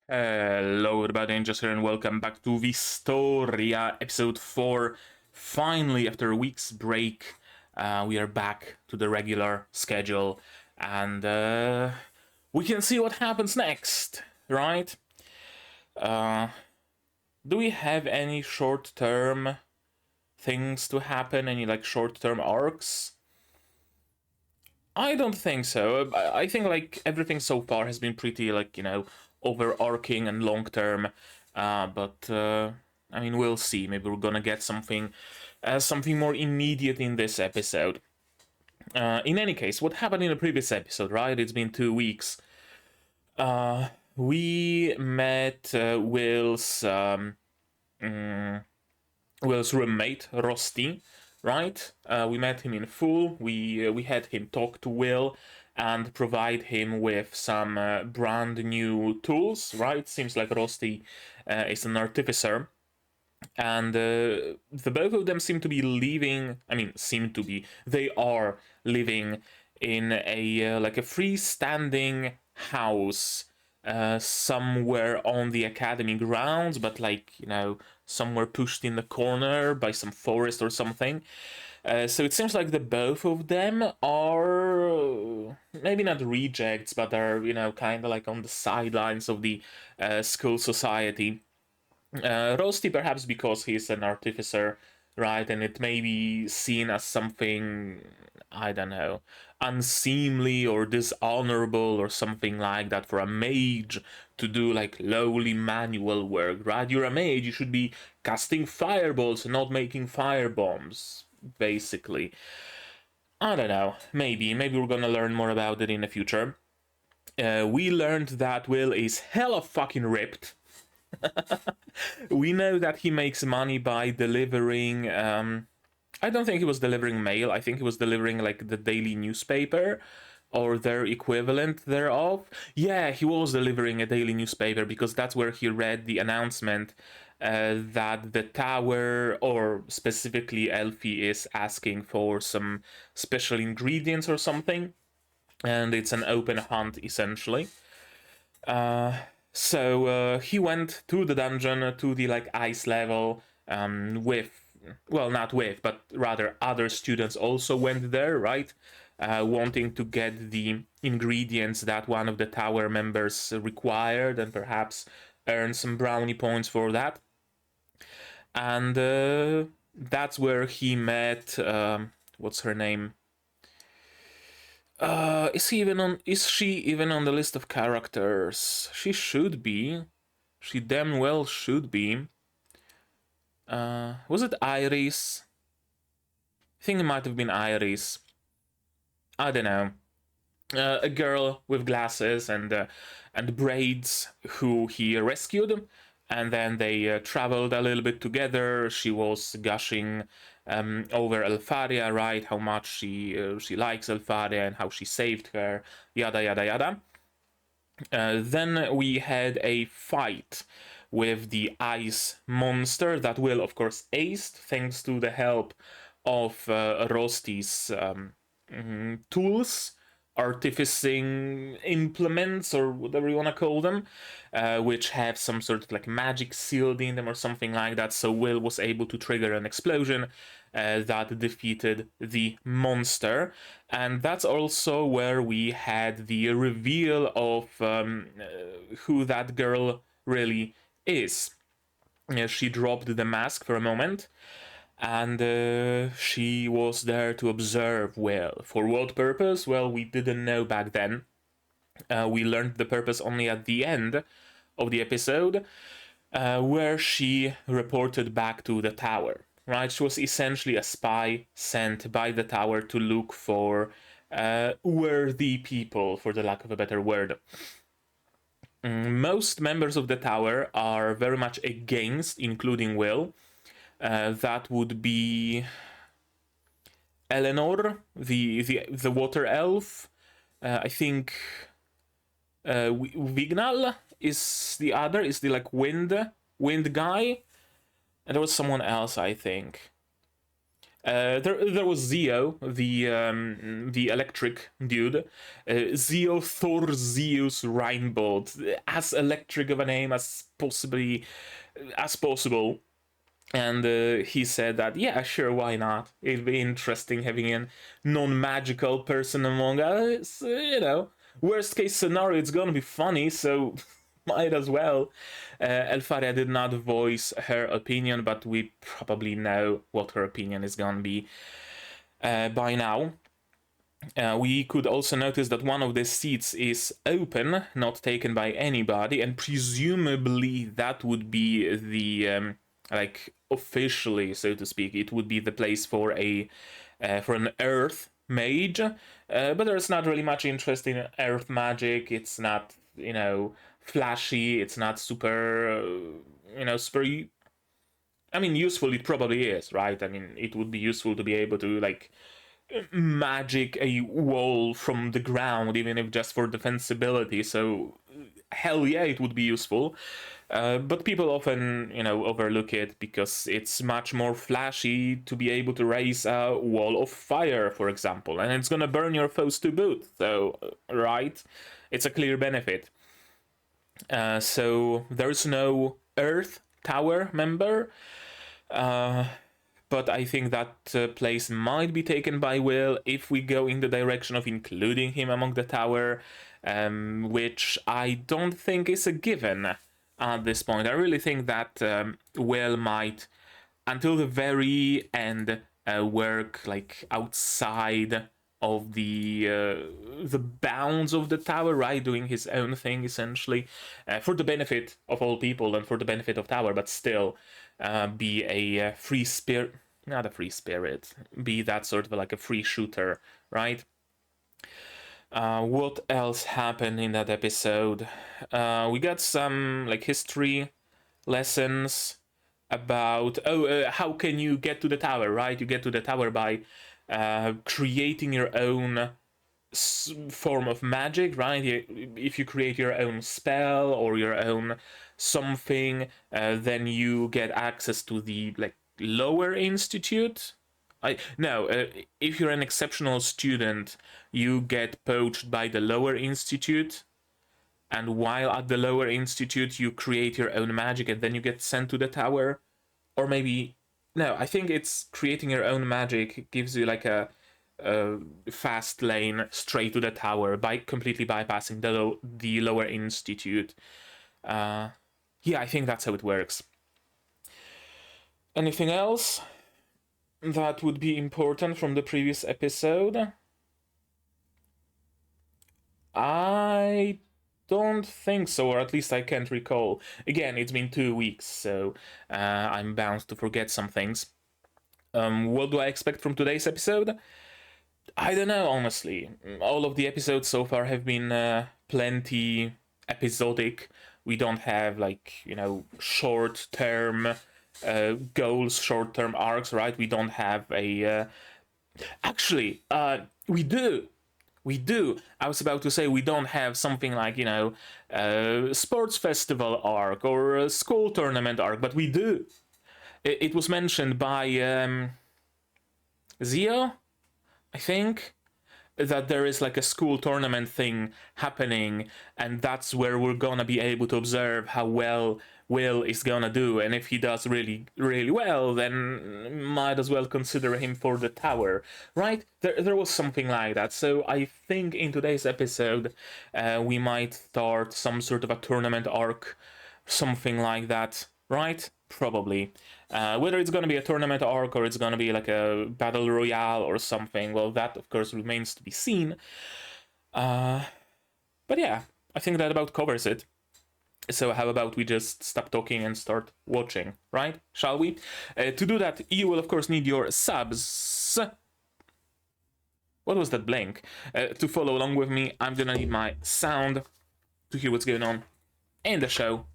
Hello everybody, Angels here and welcome back to Wistoria, episode 4. Finally, after a week's break, we are back to the regular schedule and we can see what happens next, right? Do we have any short-term things to happen, any like short-term arcs? I don't think so. I think like everything so far has been pretty overarching and long term. But I mean, we'll see. Maybe we're gonna get something more immediate in this episode. In any case, what happened in the previous episode, right? It's been 2 weeks. We met Will's roommate, Rosti, right? We met him in full. We had him talk to Will and provide him with some brand new tools, right? Seems like Rosti is an artificer. And the both of them seem to be living. I mean, They are living in a like a freestanding house somewhere on the academy grounds, but somewhere pushed in the corner by some forest or something. So it seems like the both of them are maybe not rejects, but are kind of like on the sidelines of the school society. Rosti perhaps because he's an artificer, right? And it may be seen as something, I don't know, unseemly or dishonorable or something like that for a mage to do like lowly manual work, right? You're a mage, you should be casting fireballs and not making fire bombs, basically. I don't know, maybe we're gonna learn more about it in the future. We learned that Will is hella fucking ripped. We know that he makes money by delivering. I don't think he was delivering mail. I think he was delivering like the daily newspaper or their equivalent thereof. Yeah, he was delivering a daily newspaper because that's where he read the announcement that the tower, or specifically Elfie, is asking for some special ingredients or something. And it's an open hunt essentially. So he went to the dungeon, to the like ice level, with, well, not with, but rather other students also went there, right? Wanting to get the ingredients that one of the tower members required and perhaps earn some brownie points for that. And that's where he met, what's her name? Is she even on the list of characters? She should be. She damn well should be. Was it Iris? I think it might have been Iris. I don't know. A girl with glasses and braids who he rescued, and then they traveled a little bit together. She was gushing over Elfaria, right? How much she likes Elfaria and how she saved her, yada yada yada. Then we had a fight with the ice monster that Will, of course, aced thanks to the help of Rosti's tools, artificing implements, or whatever you want to call them, which have some sort of like magic sealed in them or something like that. So Will was able to trigger an explosion that defeated the monster. And that's also where we had the reveal of who that girl really is. She dropped the mask for a moment, and she was there to observe Will. For what purpose? Well, we didn't know back then. We learned the purpose only at the end of the episode, where she reported back to the tower. Right? She was essentially a spy sent by the tower to look for worthy people, for the lack of a better word. Most members of the tower are very much against, including Will. That would be Eleanor, the water elf. I think Vignal is the other, is the like wind guy, and there was someone else, I think. There was Zio, the electric dude, Zio Thor Zeus Reinbold, as electric of a name as possible. And he said that, yeah, sure, why not? It'd be interesting having a non-magical person among us, Worst case scenario, it's gonna be funny, so might as well. Elfaria did not voice her opinion, but we probably know what her opinion is gonna be by now. We could also notice that one of the seats is open, not taken by anybody, and presumably that would be the officially, so to speak, it would be the place for an earth mage. But there's not really much interest in earth magic. It's not flashy. It's not super super. I mean, useful it probably is, right? I mean, it would be useful to be able to magic a wall from the ground, even if just for defensibility. So hell yeah, it would be useful. But people often, overlook it because it's much more flashy to be able to raise a wall of fire, for example, and it's gonna burn your foes to boot. So, right, it's a clear benefit. So there's no Earth Tower member. But I think that place might be taken by Will if we go in the direction of including him among the tower, which I don't think is a given at this point. I really think that Will might, until the very end, work outside of the bounds of the tower, right? Doing his own thing essentially, for the benefit of all people and for the benefit of tower, but still be a free spirit, not a free spirit, be that sort of a free shooter, right? What else happened in that episode? We got some history lessons about how can you get to the tower, right? You get to the tower by creating your own form of magic, right? If you create your own spell or your own something, then you get access to the lower institute. If you're an exceptional student, you get poached by the lower institute, and while at the lower institute you create your own magic and then you get sent to the tower. Or maybe no, I think it's creating your own magic gives you a fast lane straight to the tower by completely bypassing the lower institute. Yeah, I think that's how it works. Anything else that would be important from the previous episode? I don't think so, or at least I can't recall. Again, it's been 2 weeks, so I'm bound to forget some things. What do I expect from today's episode? I don't know, honestly. All of the episodes so far have been plenty episodic. We don't have short-term goals, short-term arcs, right? We don't have a actually we do. I was about to say we don't have something like sports festival arc or a school tournament arc, but we do. It was mentioned by Zio, I think, that there is a school tournament thing happening, and that's where we're gonna be able to observe how well Will is gonna do, and if he does really, really well, then might as well consider him for the tower, right? There was something like that. So I think in today's episode, we might start some sort of a tournament arc, something like that, right? Probably. Whether it's gonna be a tournament arc or it's gonna be a battle royale or something, well, that of course remains to be seen. But yeah, I think that about covers it. So how about we just stop talking and start watching, right? Shall we? To do that, you will of course need your subs. What was that blank? To follow along with me, I'm gonna need my sound to hear what's going on in the show.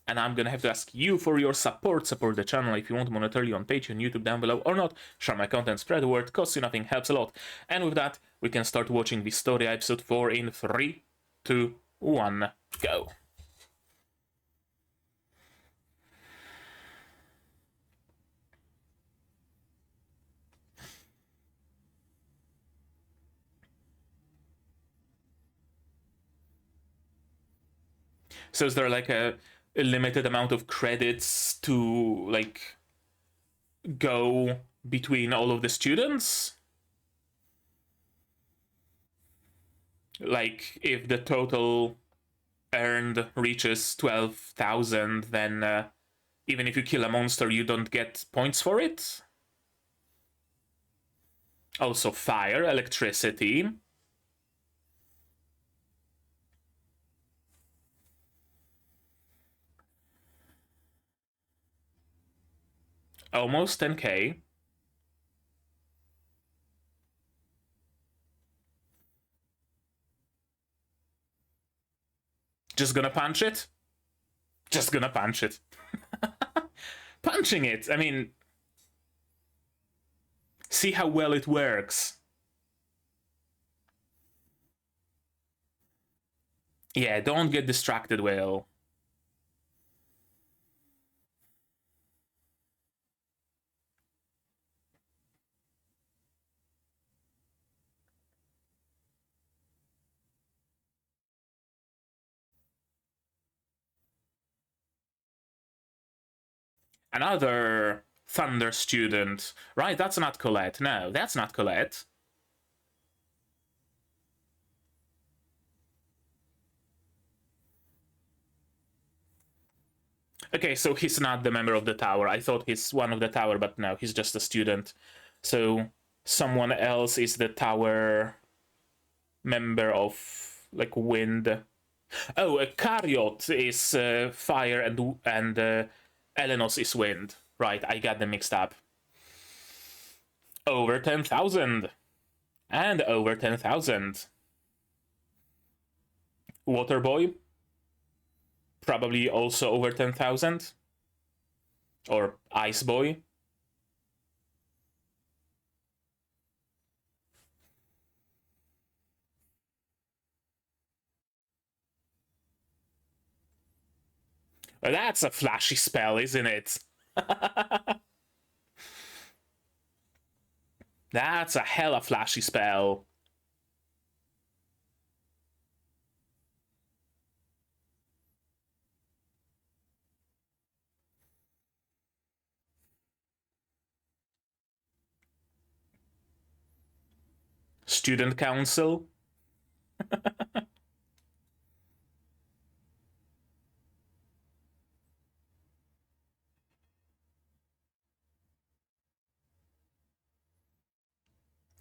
And I'm gonna have to ask you for your support. Support the channel if you want monetarily on Patreon, YouTube down below, or not. Share my content, spread the word, costs you nothing, helps a lot. And with that, we can start watching Wistoria episode 4 in 3, 2, 1, go. So is there like a limited amount of credits to like go between all of the students? Like if the total earned reaches 12,000, then even if you kill a monster, you don't get points for it. Also fire, electricity. Almost 10k. Just gonna punch it? Just gonna punch it. Punching it, I mean, see how well it works. Yeah, don't get distracted, Will. Another Thunder student. Right, that's not Colette. No, that's not Colette. Okay, so he's not the member of the tower. I thought he's one of the tower, but no, he's just a student. So someone else is the tower member of like wind. Oh, Kariot is fire and Elenos is wind. Right, I got them mixed up. Over 10,000. And over 10,000. Water Boy. Probably also over 10,000. Or Ice Boy. Well, that's a flashy spell, isn't it? That's a hella flashy spell. Student Council.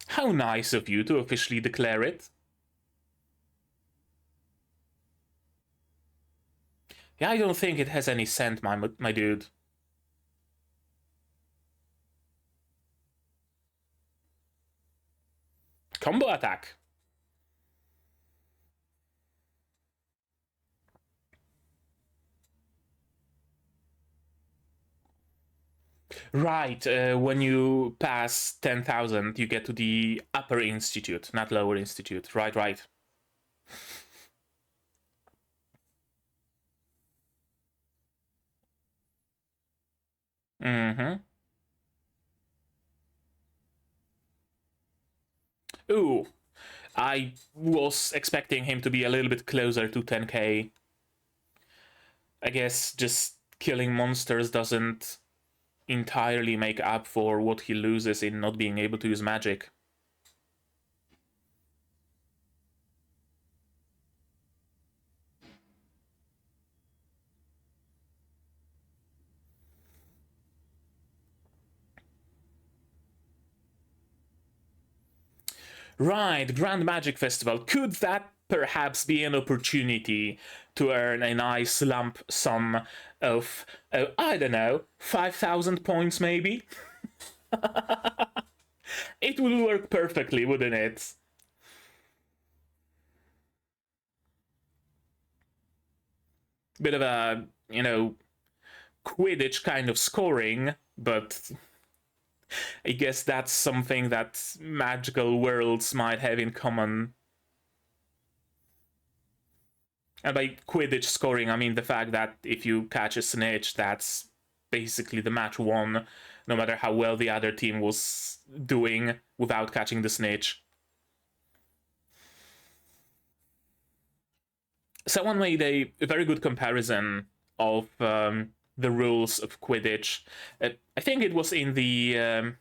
How nice of you to officially declare it. Yeah, I don't think it has any scent, my dude. Combo attack. Right, when you pass 10,000, you get to the upper institute, not lower institute. Right, right. Mm-hmm. Ooh, I was expecting him to be a little bit closer to 10k. I guess just killing monsters doesn't entirely make up for what he loses in not being able to use magic. Right, Grand Magic Festival. Could that perhaps be an opportunity to earn a nice lump sum of, I don't know, 5,000 points maybe? It would work perfectly, wouldn't it? Bit of a, Quidditch kind of scoring, but I guess that's something that magical worlds might have in common. And by Quidditch scoring, I mean the fact that if you catch a snitch, that's basically the match won, no matter how well the other team was doing without catching the snitch. Someone made a very good comparison of the rules of Quidditch. I think it was in the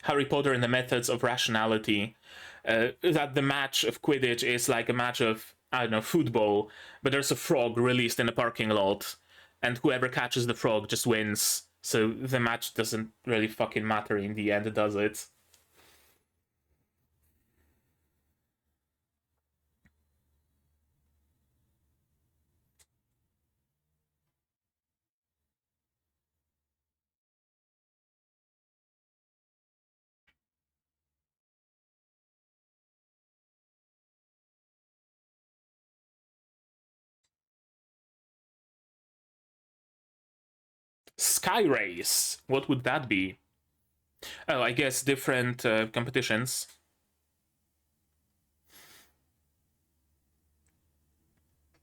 Harry Potter and the Methods of Rationality, that the match of Quidditch is like a match of, I don't know, football, but there's a frog released in a parking lot, and whoever catches the frog just wins. So the match doesn't really fucking matter in the end, does it? Sky Race. What would that be? Oh, I guess different competitions.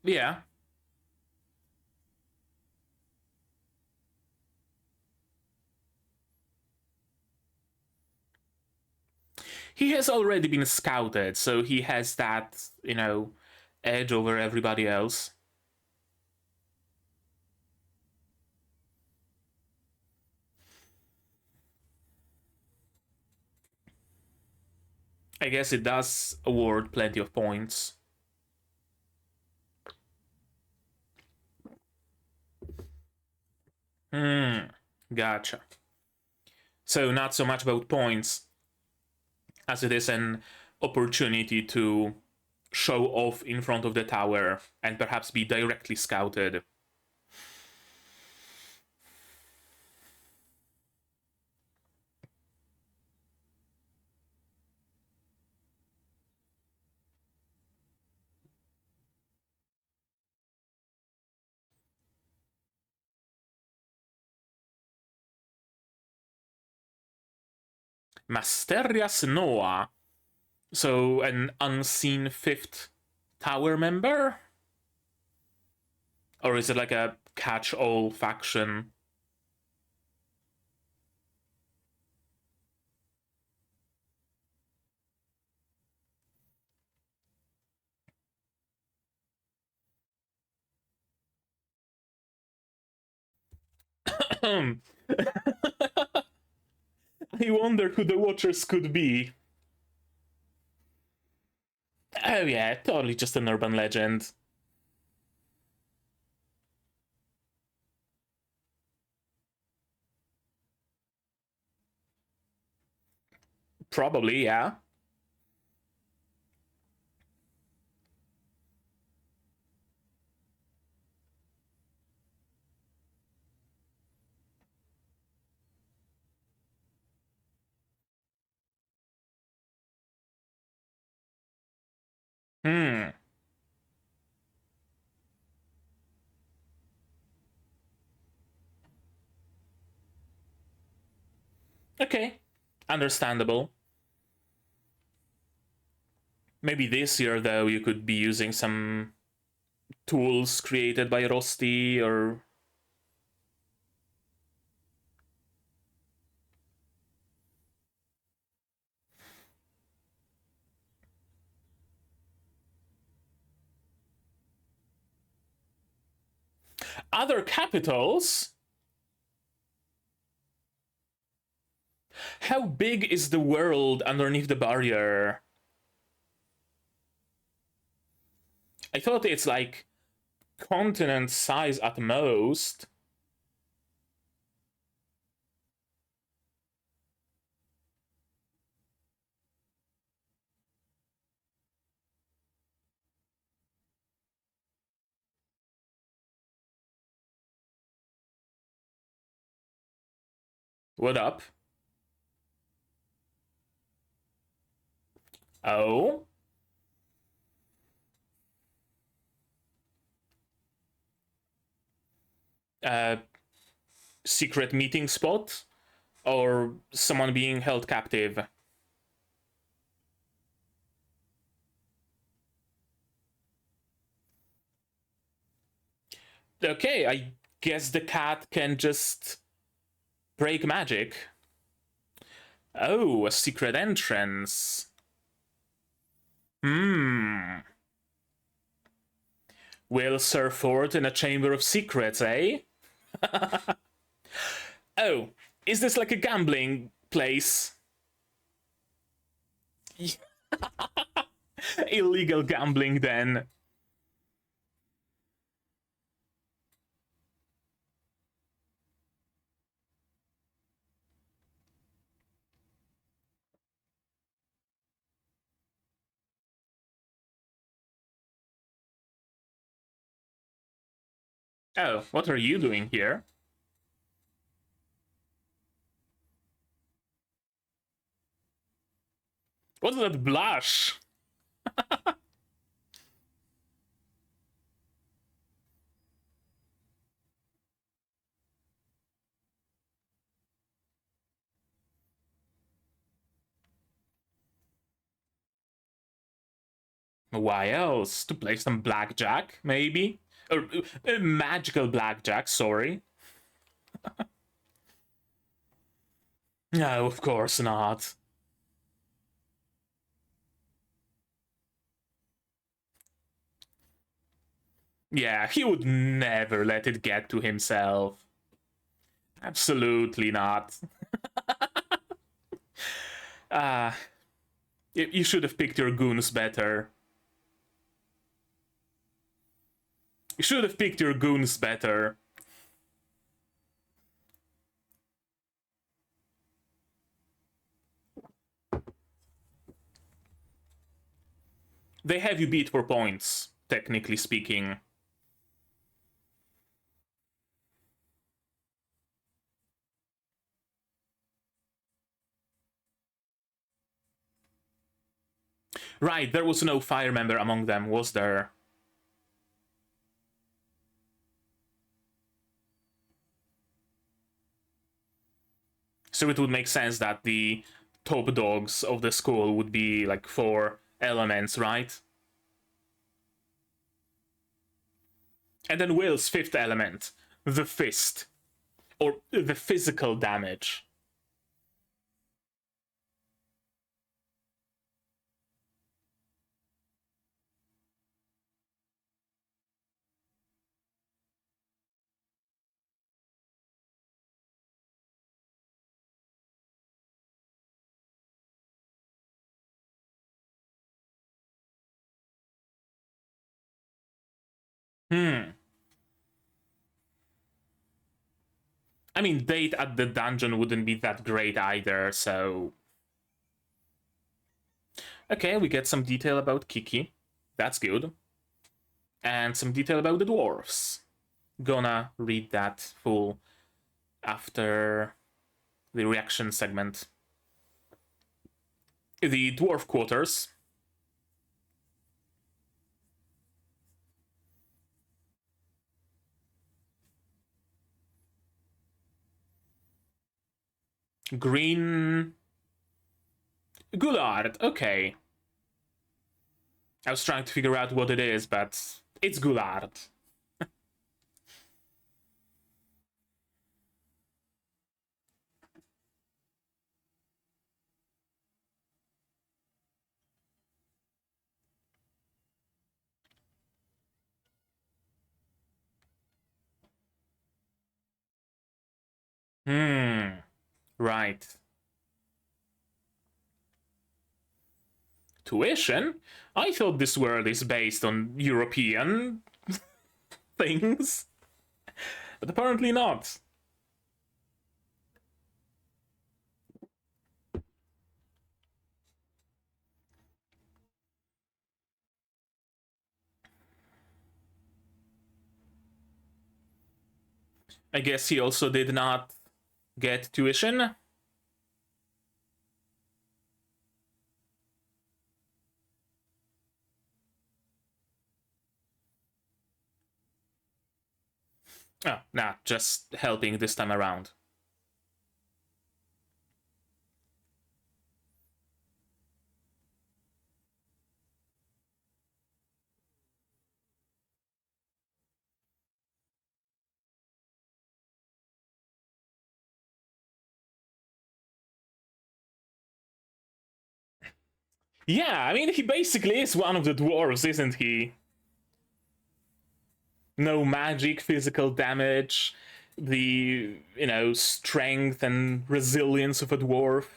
Yeah. He has already been scouted, so he has that, edge over everybody else. I guess it does award plenty of points. Gotcha. So not so much about points as it is an opportunity to show off in front of the tower and perhaps be directly scouted. Masterias Noah. So an unseen fifth tower member? Or is it like a catch-all faction? I wonder who the Watchers could be. Oh yeah, totally just an urban legend. Probably, yeah. Hmm. Okay. Understandable. Maybe this year, though, you could be using some tools created by Rosti or. Other capitals? How big is the world underneath the barrier? I thought it's like continent size at most. What up? Oh? Uh, secret meeting spot? Or someone being held captive? Okay, I guess the cat can just break magic. Oh, a secret entrance. Hmm. Will Sir Ford in a chamber of secrets, eh? Oh, is this like a gambling place? Illegal gambling, then. Oh, what are you doing here? What's that blush? Why else? To play some blackjack, maybe? Or magical blackjack, sorry. No, of course not. Yeah, he would never let it get to himself. Absolutely not. You should have picked your goons better. You should have picked your goons better. They have you beat for points, technically speaking. Right, there was no fire member among them, was there? So it would make sense that the top dogs of the school would be like 4 elements, right? And then Will's 5th element, the fist, or the physical damage. I mean, date at the dungeon wouldn't be that great either, so... Okay, we get some detail about Kiki. That's good. And some detail about the dwarves. Gonna read that full after the reaction segment. The dwarf quarters. Green... Goulart, okay. I was trying to figure out what it is, but it's Goulart. Right. Tuition? I thought this world is based on European things. But apparently not. I guess he also did not get tuition. Oh, nah, just helping this time around. Yeah, I mean, he basically is one of the dwarves, isn't he? No magic, physical damage, the, you know, strength and resilience of a dwarf.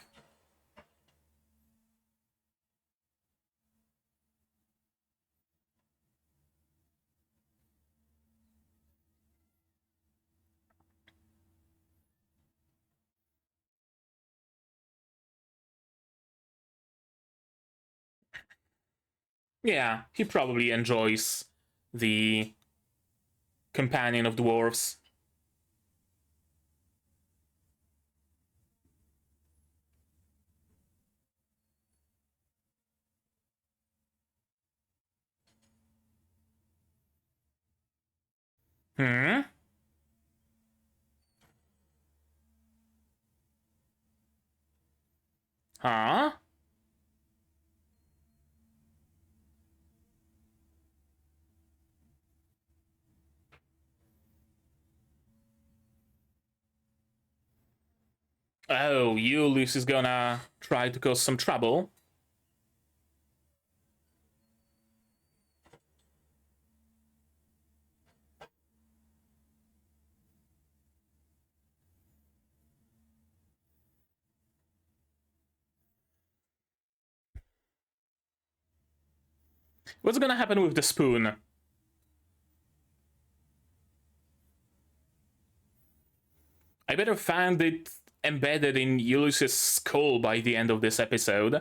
Yeah, he probably enjoys the companion of dwarves. Hmm? Huh? Oh, Ulysses is gonna try to cause some trouble. What's gonna happen with the spoon? I better find it embedded in Ulysses' skull by the end of this episode.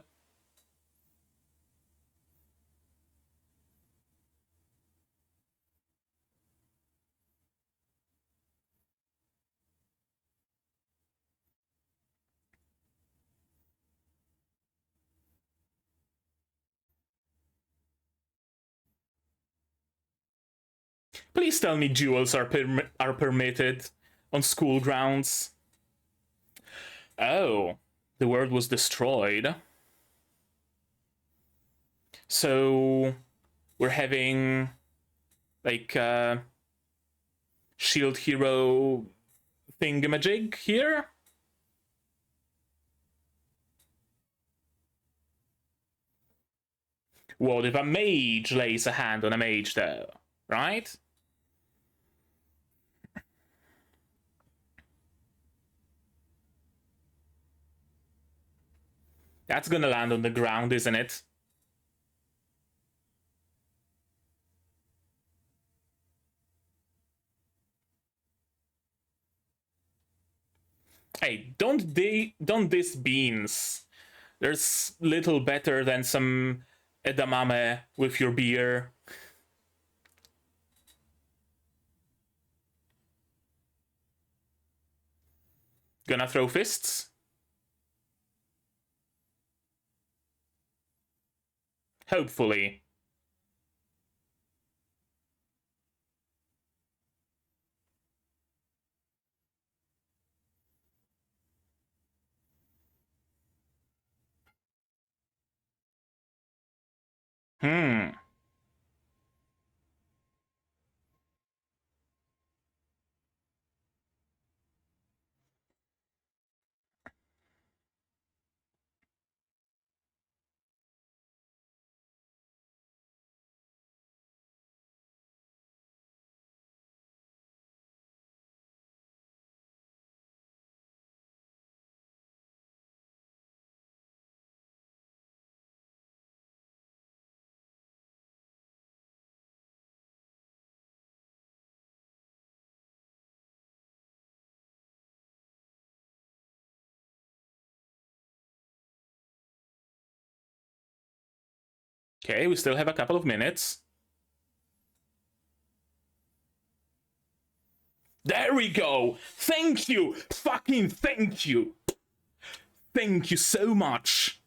Please tell me duels are permitted on school grounds. Oh, the world was destroyed. So we're having like shield hero thingamajig here. What if a mage lays a hand on a mage though, right? That's gonna land on the ground, isn't it? Hey, don't diss beans. There's little better than some edamame with your beer. Gonna throw fists? Hopefully. Hmm. Okay, we still have a couple of minutes. There we go! Thank you! Fucking thank you! Thank you so much!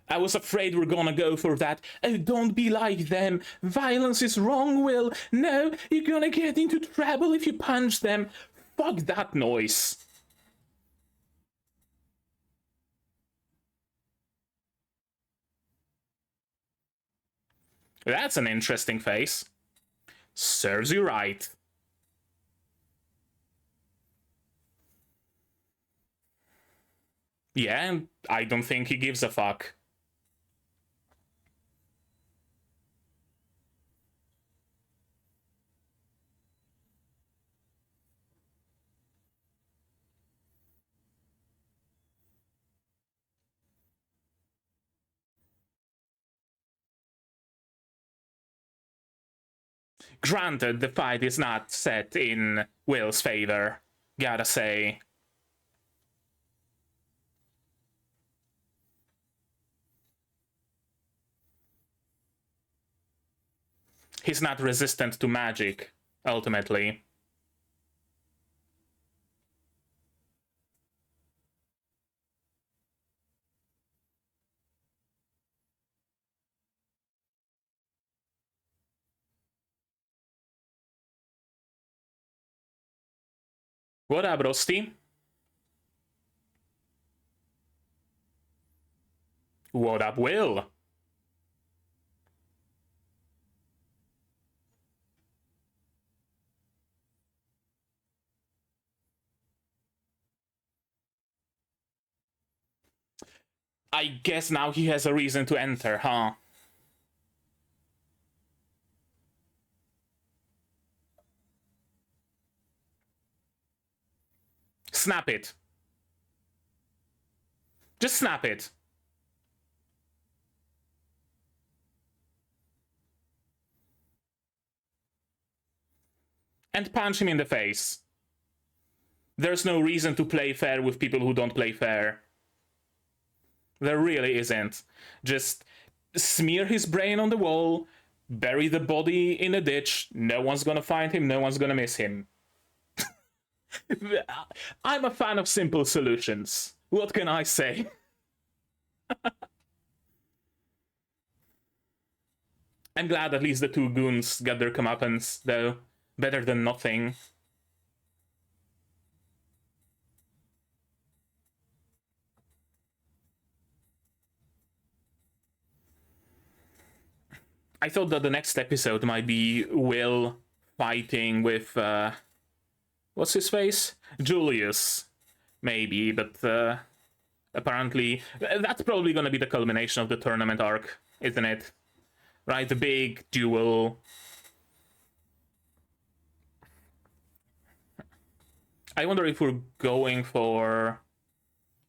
I was afraid we're gonna go for that. Oh, don't be like them. Violence is wrong, Will. No, you're gonna get into trouble if you punch them. Fuck that noise. That's an interesting face. Serves you right. Yeah, I don't think he gives a fuck. Granted, the fight is not set in Will's favor, gotta say. He's not resistant to magic, ultimately. What up, Rosti? What up, Will? I guess now he has a reason to enter, huh? Snap it. Just snap it. And punch him in the face. There's no reason to play fair with people who don't play fair. There really isn't. Just smear his brain on the wall, bury the body in a ditch, no one's gonna find him, no one's gonna miss him. I'm a fan of simple solutions. What can I say? I'm glad at least the two goons got their comeuppance, though. Better than nothing. I thought that the next episode might be Will fighting with, what's his face? Julius. Maybe, but apparently that's probably gonna be the culmination of the tournament arc, isn't it? Right, the big duel. I wonder if we're going for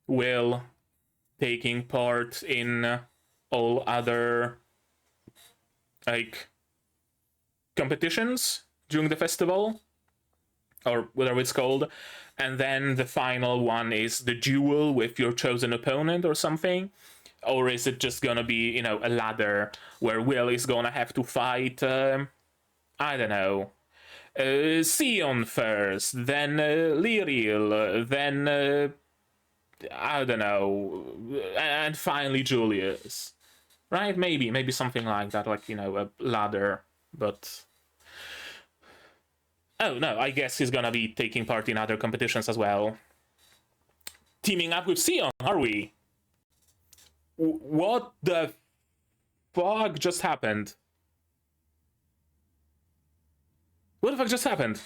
Will taking part in all other, like, competitions during the festival, or whatever it's called, and then the final one is the duel with your chosen opponent or something. Or is it just gonna be, you know, a ladder where Will is gonna have to fight, I don't know, Sion first, then Lyriel, then I don't know, and finally Julius, right? Maybe something like that, like, you know, a ladder. But oh no, I guess he's gonna be taking part in other competitions as well. Teaming up with Sion, are we? What the fuck just happened? What the fuck just happened?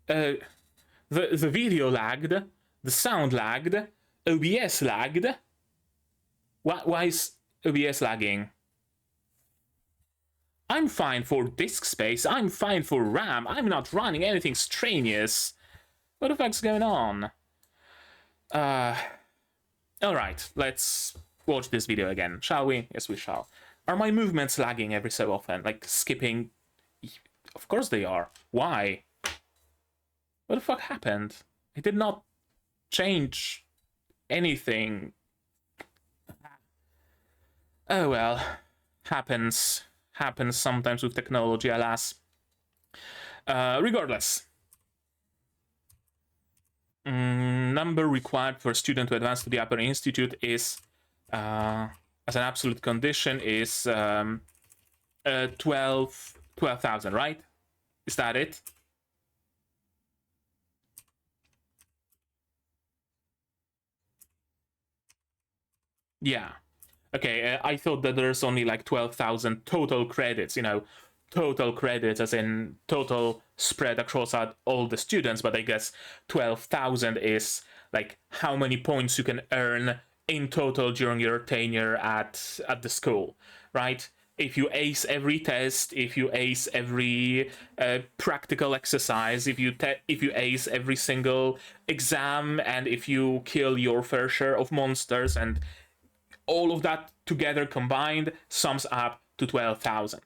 The video lagged, the sound lagged, OBS lagged. Why is OBS lagging? I'm fine for disk space, I'm fine for RAM, I'm not running anything strenuous. What the fuck's going on? Alright, let's watch this video again, shall we? Yes, we shall. Are my movements lagging every so often? Like, skipping? Of course they are. Why? What the fuck happened? I did not change anything. Oh well. Happens sometimes with technology, alas. Regardless. Number required for a student to advance to the upper institute is, as an absolute condition, is 12,000, right? Is that it? Yeah. Okay, I thought that there's only like 12,000 total credits, you know, total credits as in total spread across all the students, but I guess 12,000 is like how many points you can earn in total during your tenure at the school, right? If you ace every test, if you ace every practical exercise, if you ace every single exam, and if you kill your fair share of monsters, and all of that together combined sums up to 12,000.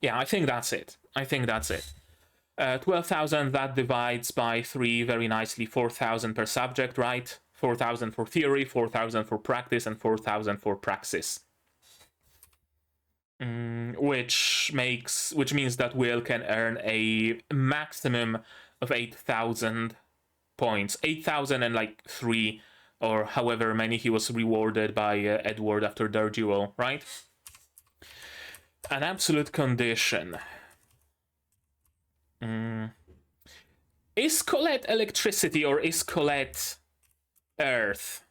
Yeah, I think that's it. 12,000, that divides by 3 very nicely. 4,000 per subject, right? 4,000 for theory, 4,000 for practice, and 4,000 for praxis. Which means that Will can earn a maximum of 8,000 points. 8,000 and like 3, or however many he was rewarded by Edward after their duel, right? An absolute condition. Is Colette electricity or is Colette earth?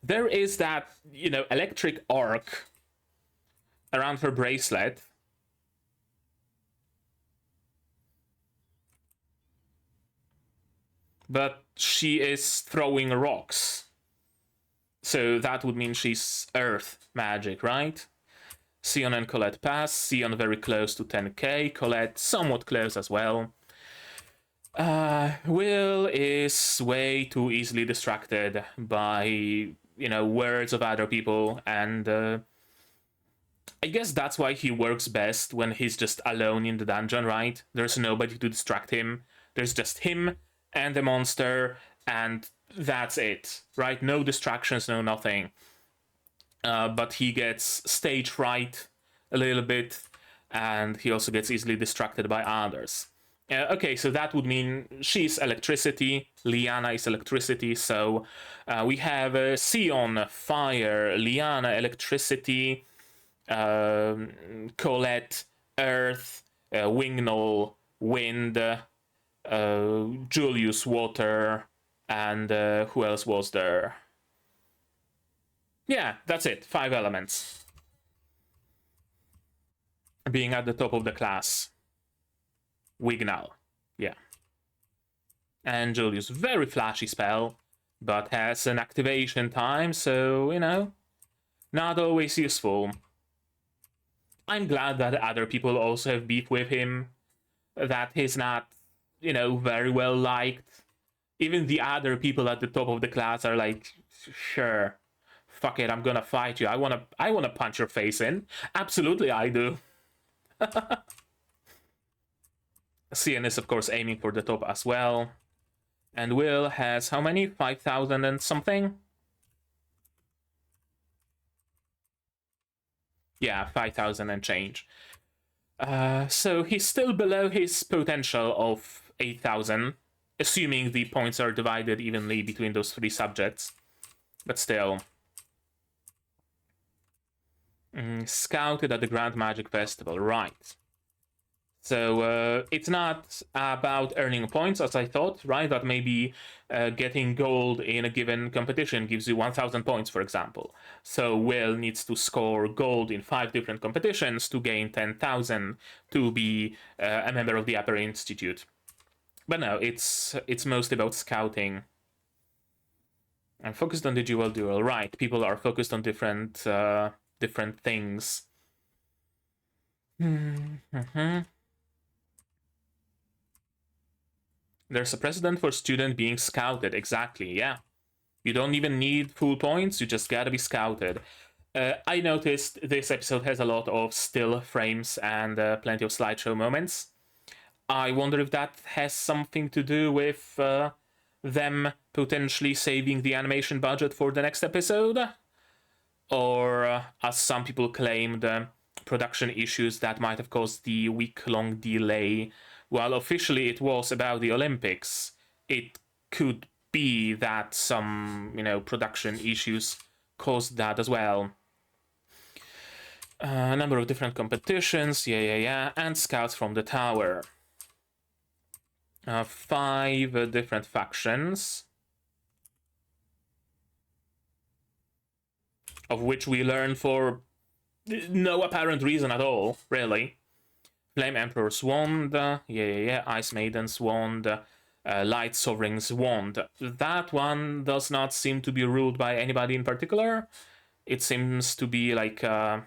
There is that, electric arc around her bracelet. But she is throwing rocks. So that would mean she's earth magic, right? Sion and Colette pass. Sion very close to 10k. Colette somewhat close as well. Will is way too easily distracted by, words of other people, and I guess that's why he works best when he's just alone in the dungeon, right? There's nobody to distract him. There's just him and the monster, and that's it, right? No distractions, no nothing. But he gets stage fright a little bit, and he also gets easily distracted by others. Okay, so that would mean she's electricity, Liana is electricity, so we have Sion, fire, Liana, electricity, Colette, earth, Wingnall, wind, Julius, water, and who else was there? Yeah, that's it, 5 elements. Being at the top of the class. Wignall, yeah. And Julius, very flashy spell, but has an activation time, so, not always useful. I'm glad that other people also have beef with him, that he's not, very well liked. Even the other people at the top of the class are like, sure, fuck it, I'm gonna fight you. I wanna punch your face in. Absolutely, I do. CN is, of course, aiming for the top as well. And Will has how many? 5,000 and something? Yeah, 5,000 and change. So he's still below his potential of 8,000, assuming the points are divided evenly between those 3 subjects. But still. Scouted at the Grand Magic Festival, right. So it's not about earning points, as I thought, right? That maybe getting gold in a given competition gives you 1,000 points, for example. So Will needs to score gold in 5 different competitions to gain 10,000 to be a member of the Upper Institute. But no, it's mostly about scouting. I'm focused on the duel, right? People are focused on different things. There's a precedent for student being scouted, exactly, yeah. You don't even need full points, you just gotta be scouted. I noticed this episode has a lot of still frames and plenty of slideshow moments. I wonder if that has something to do with them potentially saving the animation budget for the next episode? Or, as some people claimed, production issues that might have caused the week-long delay. While officially it was about the Olympics, it could be that some, production issues caused that as well. A number of different competitions, yeah, and scouts from the tower. 5 different factions, of which we learn for no apparent reason at all, really. Flame Emperor's Wand, yeah, Ice Maiden's Wand, Light Sovereign's Wand. That one does not seem to be ruled by anybody in particular. It seems to be like, I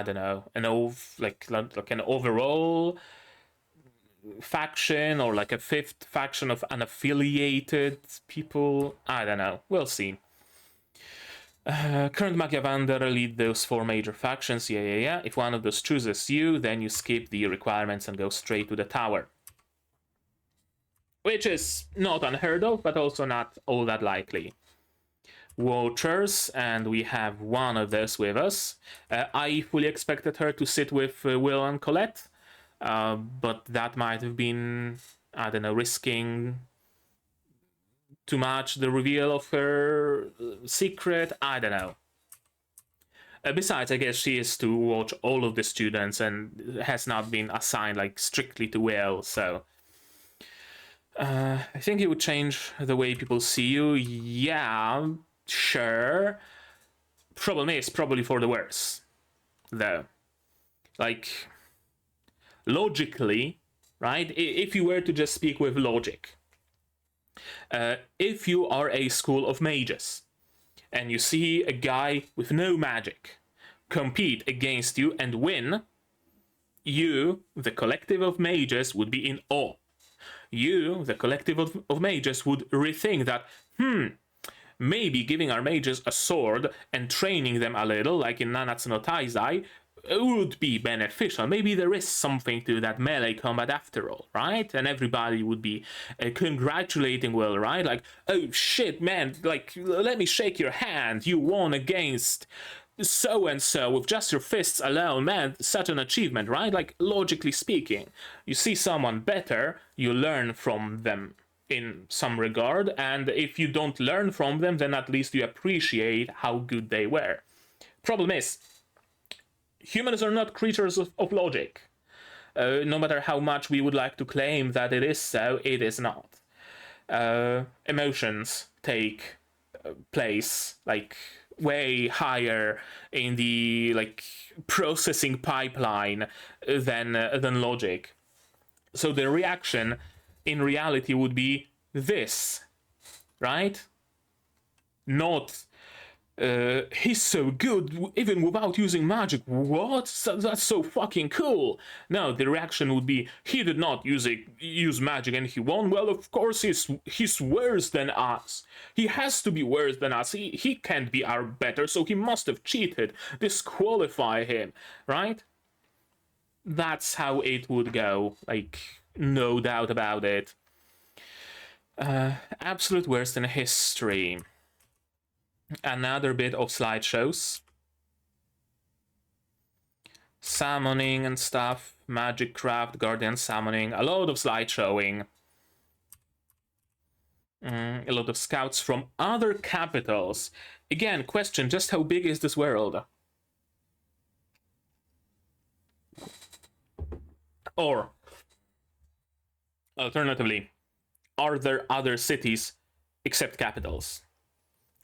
don't know, an overall faction, or like a 5th faction of unaffiliated people. I don't know. We'll see. Current Magiavander lead those 4 major factions. Yeah. If one of those chooses you, then you skip the requirements and go straight to the tower. Which is not unheard of, but also not all that likely. Watchers, and we have one of those with us. I fully expected her to sit with Will and Colette, but that might have been, I don't know, risking too much the reveal of her secret. I don't know. Besides, I guess she is to watch all of the students and has not been assigned like strictly to Will, so I think it would change the way people see you. Yeah, sure. Problem is probably for the worse, though. Like, logically, right? If you were to just speak with logic, if you are a school of mages and you see a guy with no magic compete against you and win, you, the collective of mages, would be in awe. You, the collective of mages, would rethink that, maybe giving our mages a sword and training them a little, like in Nanatsu no Taizai, would be beneficial. Maybe there is something to that melee combat after all, right? And everybody would be congratulating Will, right? Like, oh shit, man, like, let me shake your hand. You won against so-and-so with just your fists alone, man, such an achievement, right? Like, logically speaking, you see someone better, you learn from them in some regard, and if you don't learn from them, then at least you appreciate how good they were. Problem is, humans are not creatures of logic. No matter how much we would like to claim that it is so, it is not. Emotions take place, like, way higher in the like processing pipeline than logic. So the reaction in reality would be this, right? Not he's so good even without using magic. What? That's so fucking cool. No, the reaction would be he did not use magic and he won. Well, of course he's worse than us. He has to be worse than us. He can't be our better, so he must have cheated. Disqualify him, right? That's how it would go. Like, no doubt about it. Absolute worst in history. Another bit of slideshows. Summoning and stuff. Magic craft, guardian summoning. A lot of slideshowing. A lot of scouts from other capitals. Again, question, just how big is this world? Or, alternatively, are there other cities except capitals?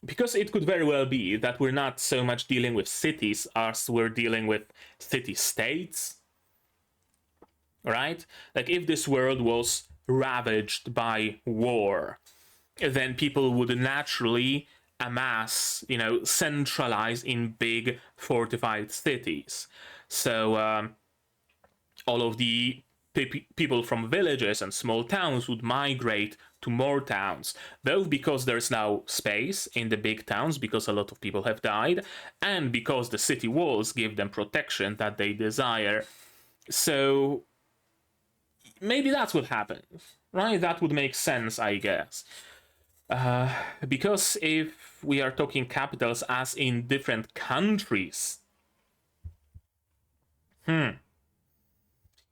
Because it could very well be that we're not so much dealing with cities as we're dealing with city-states, right? Like, if this world was ravaged by war, then people would naturally amass, centralize in big fortified cities. So all of the people from villages and small towns would migrate to more towns, both because there's now space in the big towns because a lot of people have died, and because the city walls give them protection that they desire. So maybe that's what happened, right? That would make sense, I guess. Because if we are talking capitals as in different countries,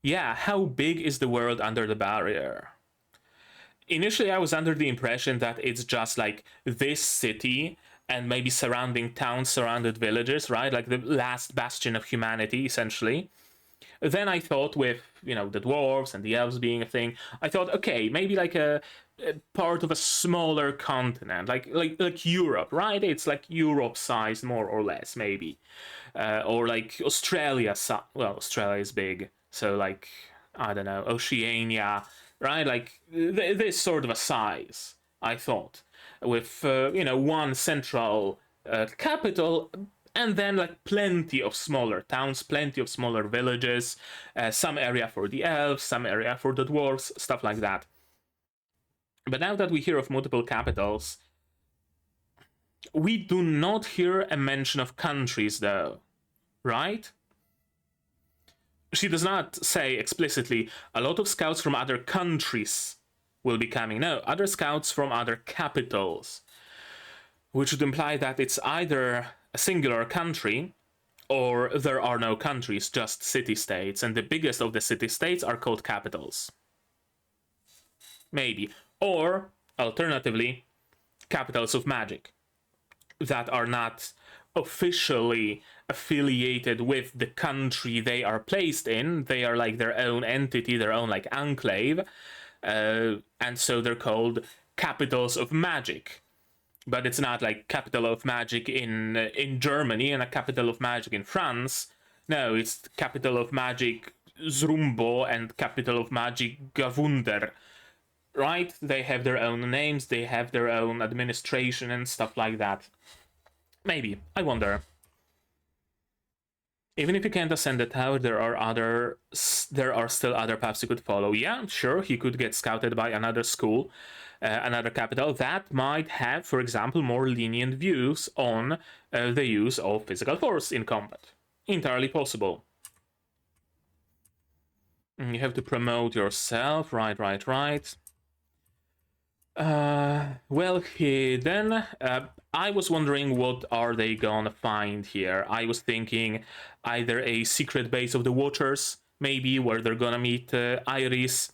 yeah, how big is the world under the barrier? Initially, I was under the impression that it's just like this city and maybe surrounding towns, surrounded villages, right? Like the last bastion of humanity, essentially. Then I thought with, the dwarves and the elves being a thing, I thought, okay, maybe like a part of a smaller continent, like Europe, right? It's like Europe size, more or less, maybe. Or like Australia, well, Australia is big, so like, I don't know, Oceania, right? Like this sort of a size, I thought, with one central capital, and then like plenty of smaller towns, plenty of smaller villages, some area for the elves, some area for the dwarves, stuff like that. But now that we hear of multiple capitals, We do not hear a mention of countries, though, right? She does not say explicitly, a lot of scouts from other countries will be coming. No, other scouts from other capitals, which would imply that it's either a singular country or there are no countries, just city-states, and the biggest of the city-states are called capitals. Maybe. Or, alternatively, capitals of magic that are not officially affiliated with the country they are placed in. They are like their own entity, their own like enclave, and so they're called capitals of magic. But it's not like capital of magic in Germany and a capital of magic in France. No, it's capital of magic Zrumbo and capital of magic Gavunder. Right? They have their own names, they have their own administration and stuff like that. Maybe. I wonder. Even if you can't ascend the tower, there are still other paths you could follow. Yeah, sure, he could get scouted by another school, another capital that might have, for example, more lenient views on the use of physical force in combat. Entirely possible. You have to promote yourself. Right. Well, then I was wondering what are they gonna find here. I was thinking either a secret base of the Watchers, maybe, where they're gonna meet Iris.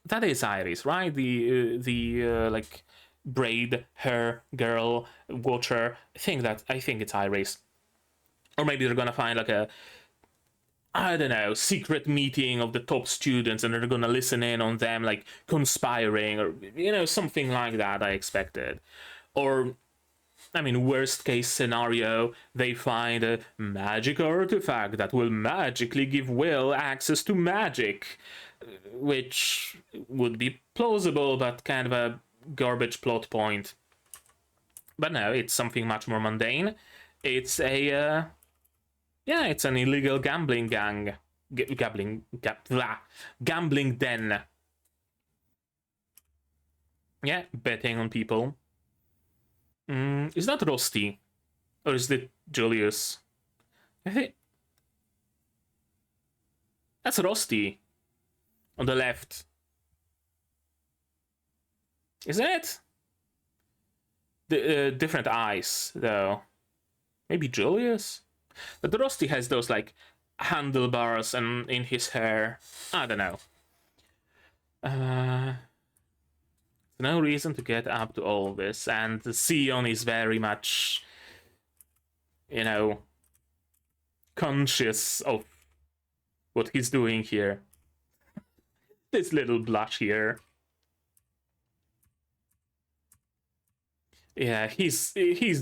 That is Iris, right? The like braid hair girl Watcher. I think it's Iris. Or maybe they're gonna find like a, I don't know, secret meeting of the top students and they're gonna listen in on them like conspiring or, you know, something like that I expected. Or, I mean, worst case scenario, they find a magic artifact that will magically give Will access to magic, which would be plausible but kind of a garbage plot point. But no, it's something much more mundane. It's a, yeah, it's an illegal gambling gang. Gambling den. Yeah, betting on people. Is that Rusty? Or is it Julius? I think that's Rusty. On the left. Isn't it? The different eyes, though. Maybe Julius? But Rusty has those, like, handlebars and in his hair. I don't know. No reason to get up to all this, and Sion is very much, you know, conscious of what he's doing here. This little blush here. Yeah, his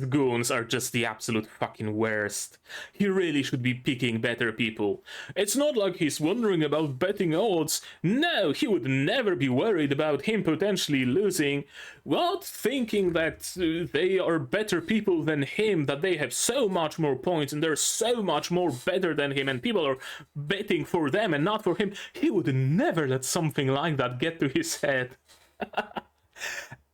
goons are just the absolute fucking worst. He really should be picking better people. It's not like he's wondering about betting odds. No, he would never be worried about him potentially losing. What? Thinking that they are better people than him, that they have so much more points and they're so much more better than him and people are betting for them and not for him. He would never let something like that get to his head.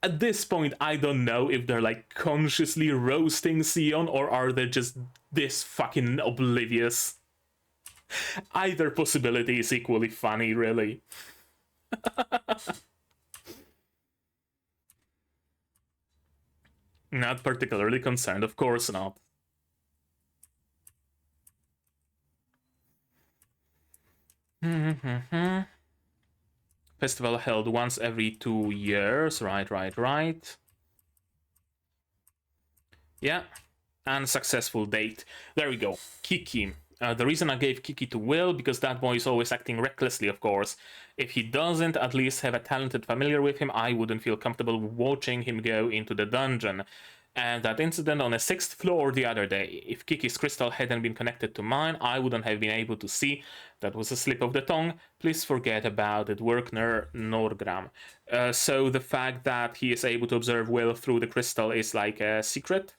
At this point, I don't know if they're like consciously roasting Sion or are they just this fucking oblivious. Either possibility is equally funny, really. Not particularly concerned, of course not. Festival held once every 2 years. Right. Yeah. Unsuccessful date. There we go. Kiki. The reason I gave Kiki to Will, because that boy is always acting recklessly, of course. If he doesn't at least have a talented familiar with him, I wouldn't feel comfortable watching him go into the dungeon. And that incident on the 6th floor the other day, if Kiki's crystal hadn't been connected to mine, I wouldn't have been able to see. That was a slip of the tongue. Please forget about it, Workner Norgram. So the fact that he is able to observe Will through the crystal is like a secret?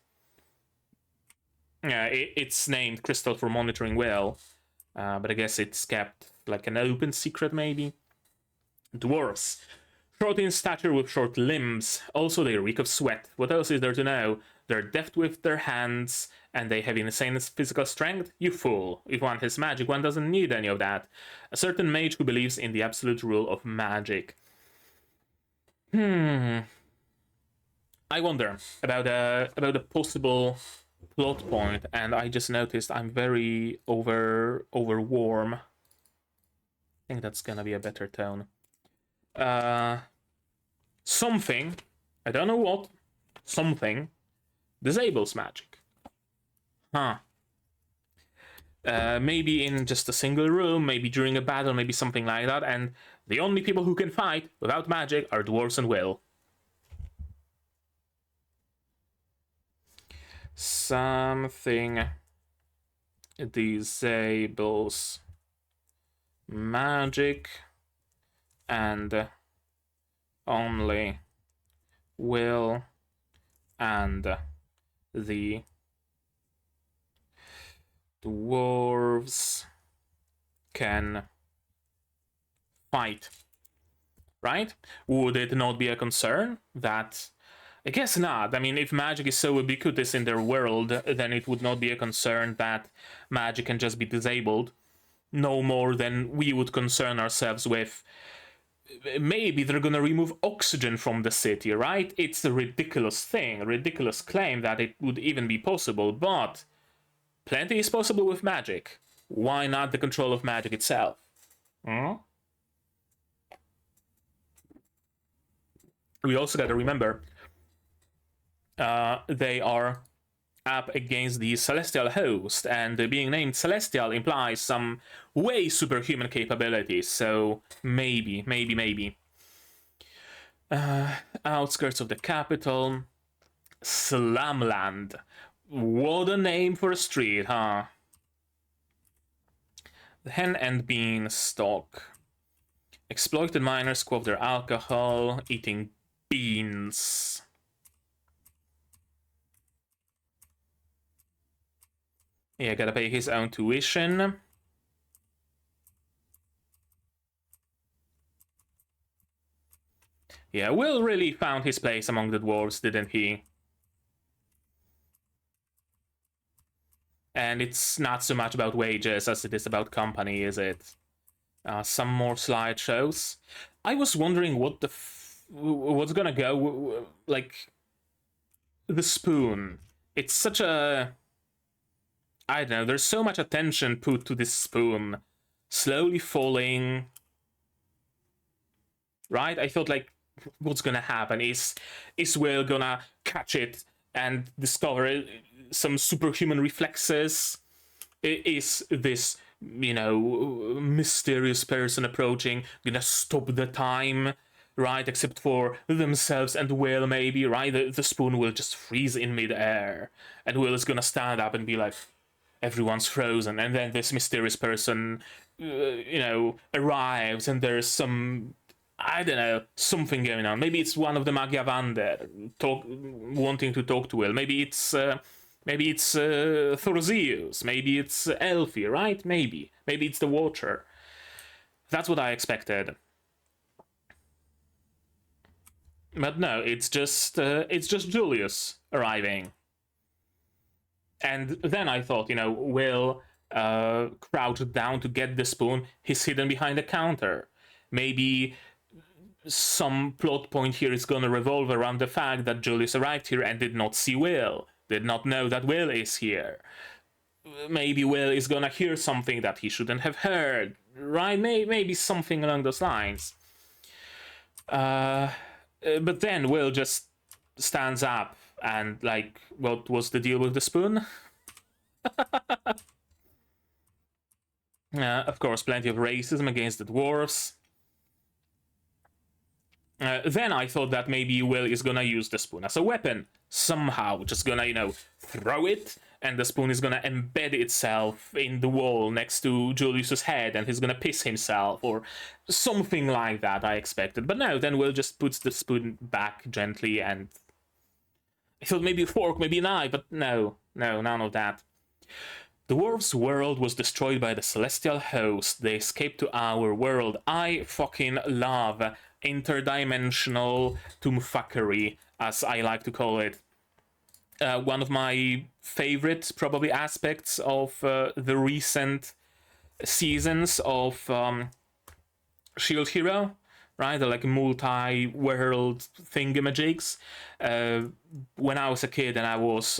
Yeah, it's named Crystal for monitoring Will, but I guess it's kept like an open secret, maybe. Dwarves. Short in stature with short limbs. Also, they reek of sweat. What else is there to know? They're deft with their hands, and they have insane physical strength? You fool. If one has magic, one doesn't need any of that. A certain mage who believes in the absolute rule of magic. I wonder about a possible plot point, and I just noticed I'm very over warm. I think that's gonna be a better tone. Something, I don't know what, something disables magic. Maybe in just a single room, maybe during a battle, maybe something like that, and the only people who can fight without magic are dwarves and will. Something disables magic and only will and the dwarves can fight. Right? Would it not be a concern that... I guess not. I mean, if magic is so ubiquitous in their world, then it would not be a concern that magic can just be disabled. No more than we would concern ourselves with. Maybe they're gonna remove oxygen from the city, right? It's a ridiculous thing, a ridiculous claim that it would even be possible, but plenty is possible with magic. Why not the control of magic itself? We also gotta remember they are up against the Celestial host, and being named Celestial implies some way superhuman capabilities, so maybe. Outskirts of the capital. Slumland. What a name for a street, huh? The Hen and Beanstalk. Exploited miners quaff their alcohol, eating beans. Yeah, gotta pay his own tuition. Yeah, Will really found his place among the dwarves, didn't he? And it's not so much about wages as it is about company, is it? Some more slideshows. I was wondering what what's gonna go, like, the spoon. It's such a... I don't know, there's so much attention put to this spoon. Slowly falling. Right? I thought, like, what's gonna happen? Is Will gonna catch it and discover some superhuman reflexes? Is this, you know, mysterious person approaching gonna stop the time? Right? Except for themselves and Will, maybe, right? The spoon will just freeze in midair. And Will is gonna stand up and be like... Everyone's frozen, and then this mysterious person, you know, arrives, and there's some, I don't know, something going on. Maybe it's one of the Magiavander wanting to talk to Will. Maybe it's Thorzeus. Maybe it's Elfie, right? Maybe it's the Watcher. That's what I expected. But no, it's just Julius arriving. And then I thought, you know, Will crouched down to get the spoon. He's hidden behind a counter. Maybe some plot point here is going to revolve around the fact that Julius arrived here and did not see Will. Did not know that Will is here. Maybe Will is going to hear something that he shouldn't have heard. Right? Maybe something along those lines. But then Will just stands up. And, like, what was the deal with the spoon? Of course, plenty of racism against the dwarves. Then I thought that maybe Will is gonna use the spoon as a weapon. Somehow, just gonna, you know, throw it, and the spoon is gonna embed itself in the wall next to Julius's head, and he's gonna piss himself, or something like that, I expected. But no, then Will just puts the spoon back gently, and... I thought maybe a fork, maybe a knife, but no, none of that. The dwarves' world was destroyed by the celestial host. They escaped to our world. I fucking love interdimensional tomfuckery, as I like to call it. One of my favorite, probably, aspects of the recent seasons of Shield Hero, right? The like multi-world thingamajigs. When I was a kid and I was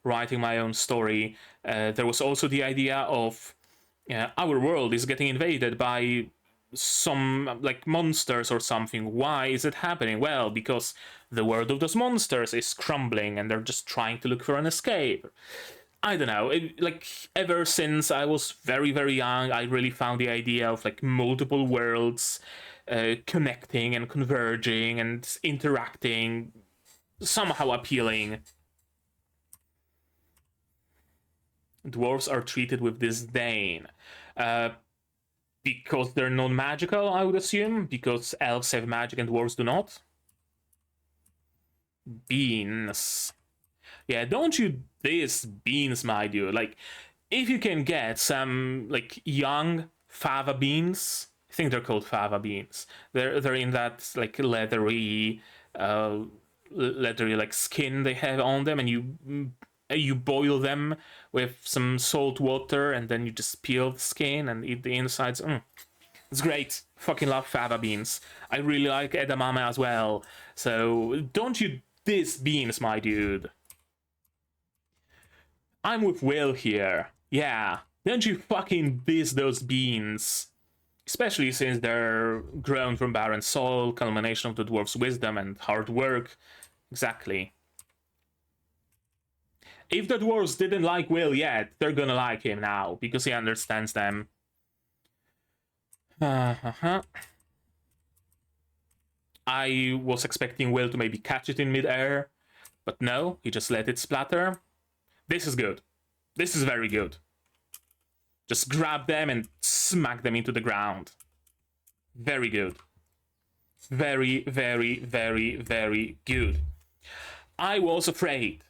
writing my own story, there was also the idea of our world is getting invaded by some like monsters or something. Why is it happening? Well, because the world of those monsters is crumbling and they're just trying to look for an escape. I don't know, like ever since I was very, very young, I really found the idea of like multiple worlds connecting and converging and interacting somehow appealing. Dwarves are treated with disdain. Because they're non-magical, I would assume, because elves have magic and dwarves do not. Beans. Yeah, don't you diss beans, my dude. Like, if you can get some, like, young fava beans, I think they're called fava beans. They're in that, like, leathery, like, skin they have on them, and you boil them with some salt water, and then you just peel the skin and eat the insides. It's great. Fucking love fava beans. I really like edamame as well. So don't you diss beans, my dude. I'm with Will here. Yeah, don't you fucking diss those beans. Especially since they're grown from barren soil, culmination of the dwarf's wisdom and hard work. Exactly. If the dwarves didn't like Will yet, they're gonna like him now, because he understands them. I was expecting Will to maybe catch it in midair, but no, he just let it splatter. This is good. This is very good. Just grab them and smack them into the ground. Very good. Very, very, very, very good. I was afraid.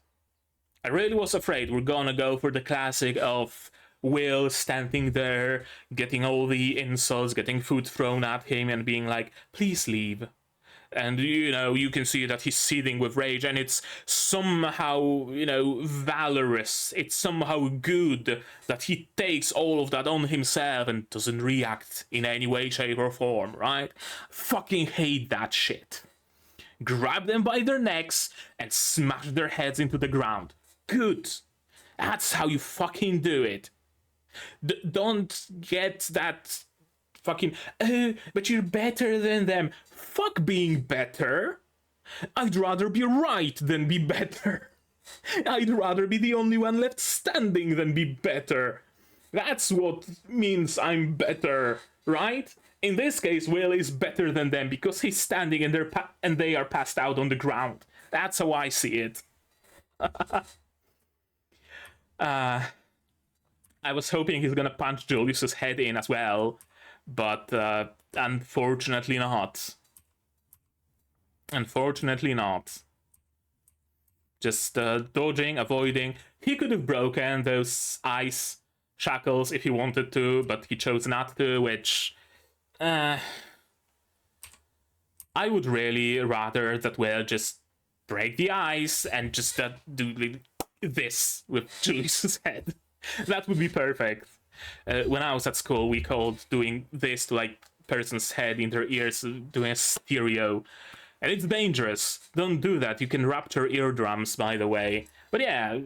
I really was afraid we're gonna go for the classic of Will standing there, getting all the insults, getting food thrown at him, and being like, please leave. And, you know, you can see that he's seething with rage, and it's somehow, you know, valorous. It's somehow good that he takes all of that on himself and doesn't react in any way, shape, or form, right? Fucking hate that shit. Grab them by their necks and smash their heads into the ground. Good. That's how you fucking do it. Don't get that fucking, oh, but you're better than them. Fuck being better. I'd rather be right than be better. I'd rather be the only one left standing than be better. That's what means I'm better, right? In this case, Will is better than them because he's standing and they are passed out on the ground. That's how I see it. I was hoping he's gonna punch Julius's head in as well, but unfortunately not. Unfortunately not. Just dodging, avoiding. He could have broken those ice shackles if he wanted to, but he chose not to, which... I would really rather that Will just break the ice and just do this with Julius's head. That would be perfect. When I was at school, we called doing this to like person's head in their ears, doing a stereo. And it's dangerous. Don't do that. You can rupture eardrums, by the way. But yeah,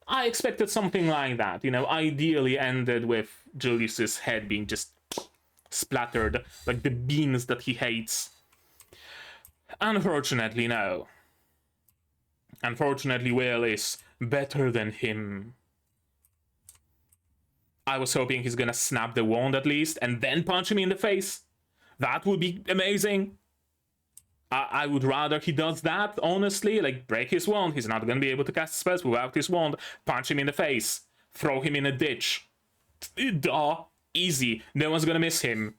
I expected something like that. You know, ideally ended with Julius's head being just splattered, like the beans that he hates. Unfortunately, no. Unfortunately, Will is better than him. I was hoping he's gonna snap the wand at least, and then punch him in the face. That would be amazing. I would rather he does that, honestly. Like, break his wand. He's not gonna be able to cast spells without his wand. Punch him in the face. Throw him in a ditch. Duh. Easy. No one's gonna miss him.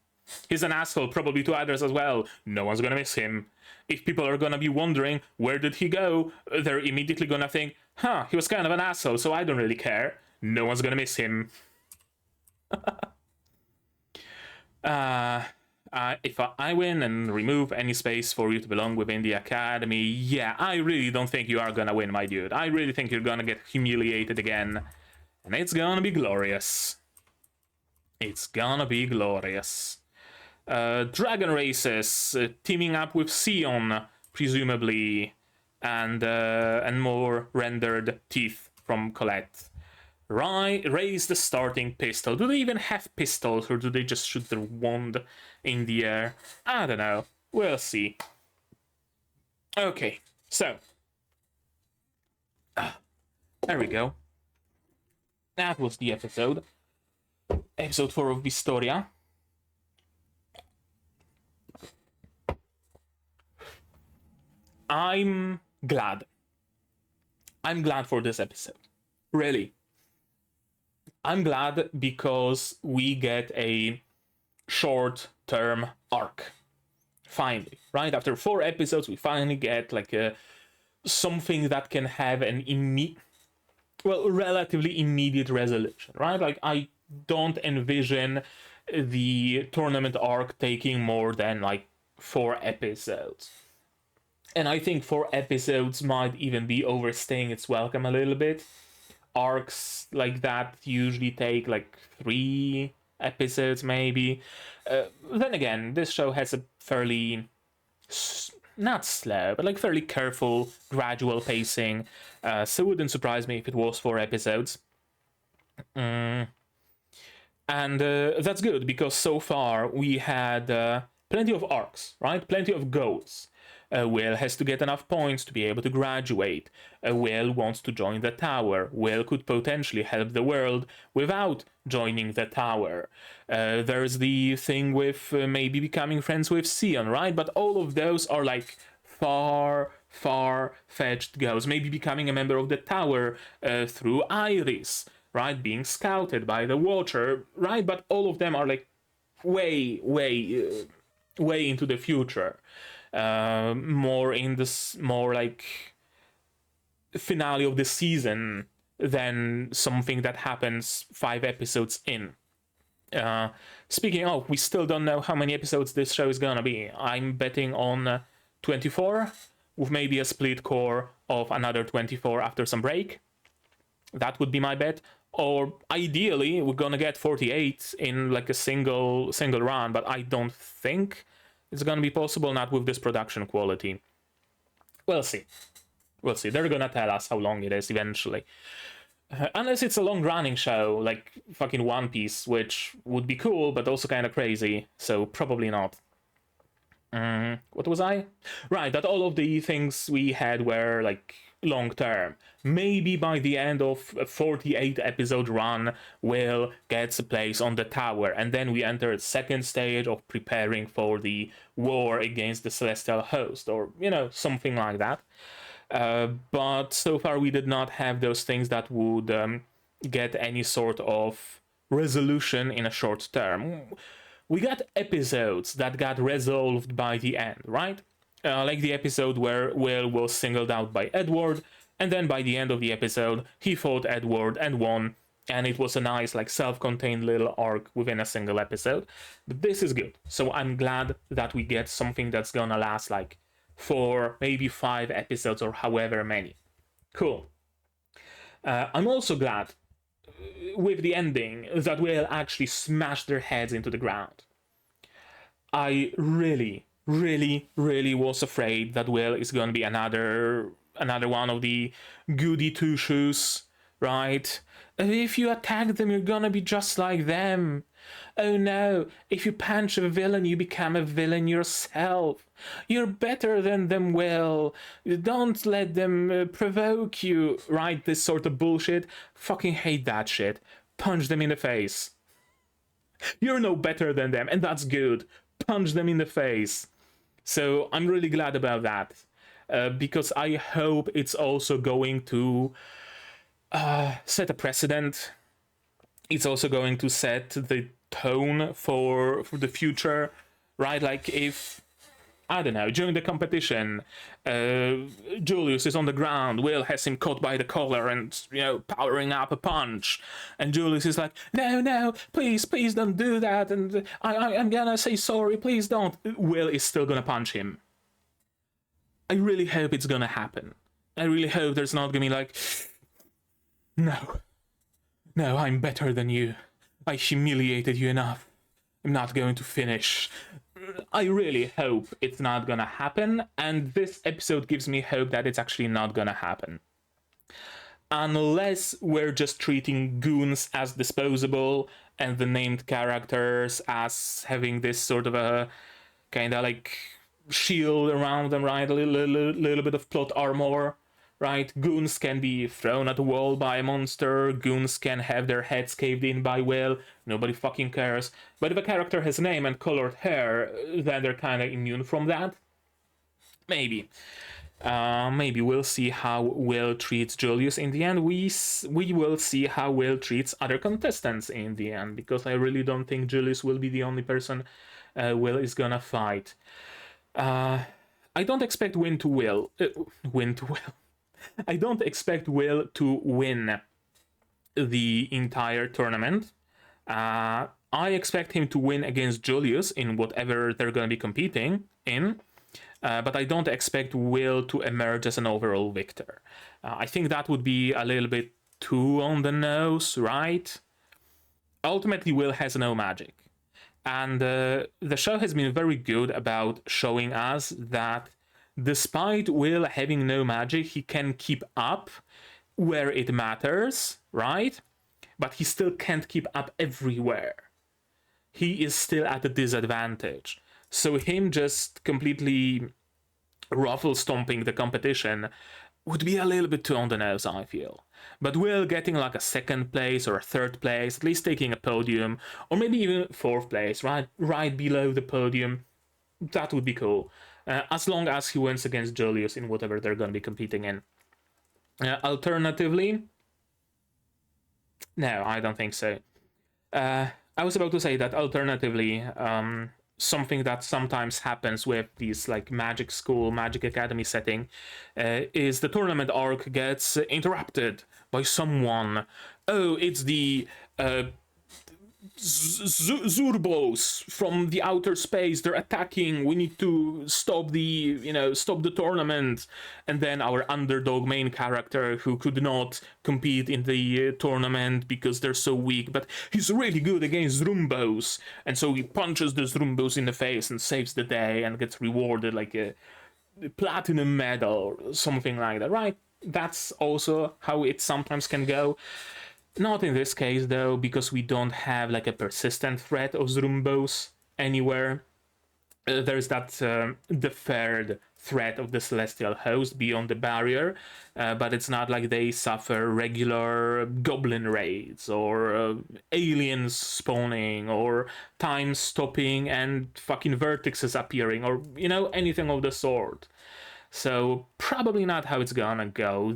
He's an asshole, probably to others as well. No one's gonna miss him. If people are gonna be wondering, where did he go? They're immediately gonna think, huh, he was kind of an asshole, so I don't really care. No one's gonna miss him. If I win and remove any space for you to belong within the academy, yeah, I really don't think you are gonna win, my dude. I really think you're gonna get humiliated again. And it's gonna be glorious. It's gonna be glorious. Dragon races, teaming up with Sion, presumably, and more rendered teeth from Colette. Raise the starting pistol. Do they even have pistols, or do they just shoot their wand in the air? I don't know. We'll see. Okay, so. There we go. That was the episode. Episode 4 of Wistoria. I'm glad. I'm glad for this episode. Really. I'm glad because we get a short-term arc. Finally, right? After 4 episodes, we finally get like something that can have an relatively immediate resolution, right? Like, I don't envision the tournament arc taking more than like 4 episodes. And I think 4 episodes might even be overstaying its welcome a little bit. Arcs like that usually take like 3 episodes, maybe. Then again, this show has a fairly not slow, but like fairly careful, gradual pacing. So it wouldn't surprise me if it was 4 episodes. And that's good because so far we had plenty of arcs, right? Plenty of goals. Will has to get enough points to be able to graduate. Will wants to join the tower. Will could potentially help the world without joining the tower. There's the thing with maybe becoming friends with Sion, right? But all of those are like far-fetched goals. Maybe becoming a member of the tower through Iris, right? Being scouted by the Watcher, right? But all of them are like way into the future. More in this more like finale of the season than something that happens 5 episodes in. Speaking of, we still don't know how many episodes this show is gonna be. I'm betting on 24, with maybe a split core of another 24 after some break. That would be my bet. Or ideally, we're gonna get 48 in like a single run, but I don't think it's gonna be possible, not with this production quality. We'll see. They're gonna tell us how long it is eventually. Unless it's a long-running show, like fucking One Piece, which would be cool, but also kind of crazy, so probably not. What was I? Right, that all of the things we had were like long-term. Maybe by the end of a 48 episode run, Will gets a place on the tower, and then we enter the second stage of preparing for the war against the Celestial Host, or, something like that. But so far we did not have those things that would get any sort of resolution in a short term. We got episodes that got resolved by the end, right? Like the episode where Will was singled out by Edward, and then by the end of the episode, he fought Edward and won, and it was a nice, like, self-contained little arc within a single episode. But this is good, so I'm glad that we get something that's gonna last, like, 4, maybe 5 episodes, or however many. Cool. I'm also glad with the ending that Will actually smash their heads into the ground. I really was afraid that Will is going to be another one of the goody two-shoes, right? If you attack them, you're gonna be just like them. Oh no, if you punch a villain, you become a villain yourself. You're better than them, Will. Don't let them provoke you, right? This sort of bullshit. Fucking hate that shit. Punch them in the face. You're no better than them, and that's good. Punch them in the face. So I'm really glad about that. Because I hope it's also going to set a precedent. It's also going to set the tone for the future, right? Like, if I don't know, during the competition, Julius is on the ground, Will has him caught by the collar and, you know, powering up a punch, and Julius is like, no, please don't do that, and I'm gonna say sorry, please don't. Will is still gonna punch him. I really hope it's gonna happen. I really hope there's not gonna be like, no, I'm better than you. I humiliated you enough. I'm not going to finish. I really hope it's not gonna happen, and this episode gives me hope that it's actually not gonna happen. Unless we're just treating goons as disposable and the named characters as having this sort of a kind of like shield around them, right? A little bit of plot armor, right? Goons can be thrown at the wall by a monster, goons can have their heads caved in by Will, nobody fucking cares. But if a character has a name and colored hair, then they're kind of immune from that. Maybe. Maybe we'll see how Will treats Julius in the end. We will see how Will treats other contestants in the end, because I really don't think Julius will be the only person Will is gonna fight. I don't expect Win to Will. I don't expect Will to win the entire tournament. I expect him to win against Julius in whatever they're going to be competing in, but I don't expect Will to emerge as an overall victor. I think that would be a little bit too on the nose, right? Ultimately, Will has no magic. And the show has been very good about showing us that despite Will having no magic, he can keep up where it matters, right? But he still can't keep up everywhere. He is still at a disadvantage. So him just completely ruffle stomping the competition would be a little bit too on the nose, I feel. But Will getting like a second place or a third place, at least taking a podium, or maybe even fourth place, right below the podium, that would be cool. As long as he wins against Julius in whatever they're going to be competing in. Alternatively, no, I don't think so. I was about to say that alternatively, something that sometimes happens with these like magic school, magic academy setting is the tournament arc gets interrupted by someone. Oh, it's the Zurbos from the outer space, they're attacking, we need to stop the tournament. And then our underdog main character, who could not compete in the tournament because they're so weak, but he's really good against Zurbos, and so he punches the Zurbos in the face and saves the day and gets rewarded like a platinum medal or something like that, right? That's also how it sometimes can go. Not in this case, though, because we don't have like a persistent threat of Zurumbos anywhere. There's that deferred threat of the celestial host beyond the barrier, but it's not like they suffer regular goblin raids or aliens spawning or time stopping and fucking vertexes appearing or, anything of the sort. So probably not how it's gonna go.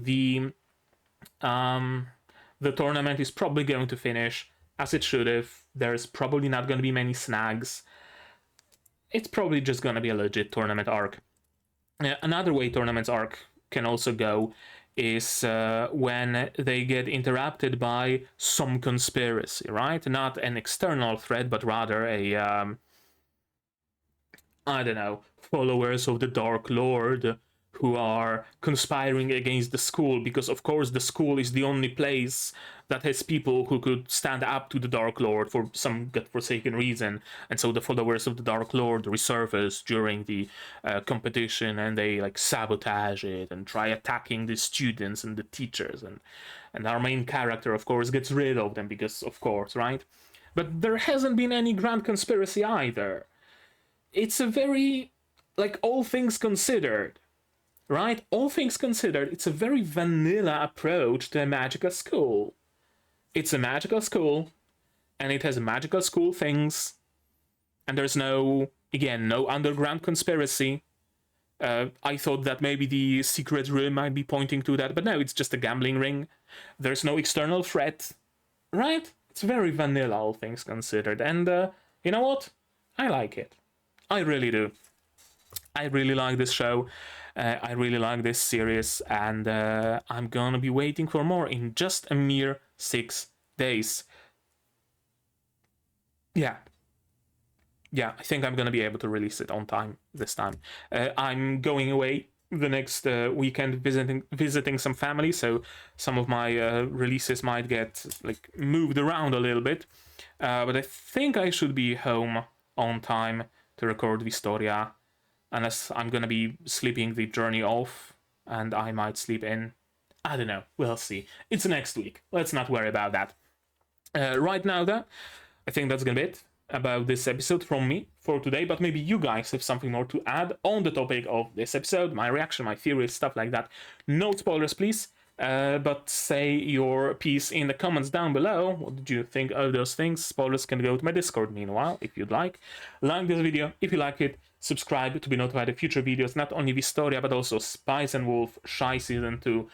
The tournament is probably going to finish as it should have. There's probably not going to be many snags. It's probably just going to be a legit tournament arc. Another way tournaments arc can also go is when they get interrupted by some conspiracy, right? Not an external threat, but rather a, followers of the Dark Lord who are conspiring against the school, because of course the school is the only place that has people who could stand up to the Dark Lord for some godforsaken reason, and so the followers of the Dark Lord resurface during the competition, and they like sabotage it and try attacking the students and the teachers, and our main character of course gets rid of them because of course, right? But there hasn't been any grand conspiracy either. It's a very, like, all things considered, right? All things considered, it's a very vanilla approach to a magical school. It's a magical school, and it has magical school things, and there's no underground conspiracy. I thought that maybe the secret room might be pointing to that, but no, it's just a gambling ring. There's no external threat, right? It's very vanilla, all things considered, and you know what? I like it. I really do. I really like this show. I really like this series, and I'm gonna be waiting for more in just a mere 6 days. Yeah, I think I'm gonna be able to release it on time this time. I'm going away the next weekend visiting some family, so some of my releases might get like moved around a little bit. But I think I should be home on time to record Wistoria, unless I'm gonna be sleeping the journey off, and I might sleep in. I don't know. We'll see. It's next week. Let's not worry about that. Right now, though, I think that's gonna be it about this episode from me for today, but maybe you guys have something more to add on the topic of this episode, my reaction, my theories, stuff like that. No spoilers, please, but say your piece in the comments down below. What did you think of those things? Spoilers can go to my Discord meanwhile, if you'd like. Like this video if you like it, subscribe to be notified of future videos, not only Wistoria, but also Spice and Wolf, Shy Season 2,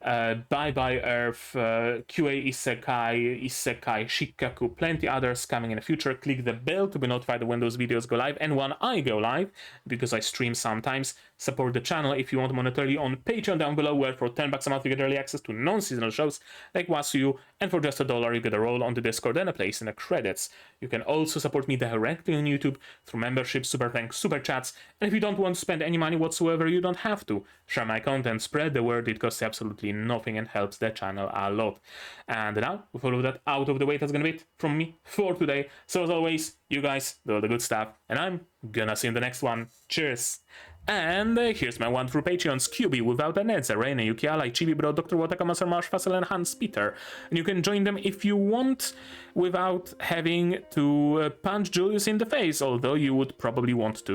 Bye Bye Earth, QA Isekai, Shikaku, plenty others coming in the future. Click the bell to be notified when those videos go live and when I go live, because I stream sometimes. Support the channel if you want monetarily on Patreon down below, where for $10 a month you get early access to non-seasonal shows like Washio, and for just $1 you get a role on the Discord and a place in the credits. You can also support me directly on YouTube through membership, super thanks, super chats, and if you don't want to spend any money whatsoever, you don't have to. Share my content, spread the word, it costs absolutely nothing and helps the channel a lot. And now, with all of that out of the way, that's gonna be it from me for today. So as always, you guys do all the good stuff, and I'm gonna see you in the next one. Cheers! And here's my wonderful Patreons: QB, Without an Edza, Reina, Yukiala, Chibi Bro, Dr. Wataka, Master Marsh, Fassel, and Hans Peter. And you can join them if you want without having to punch Julius in the face, although you would probably want to.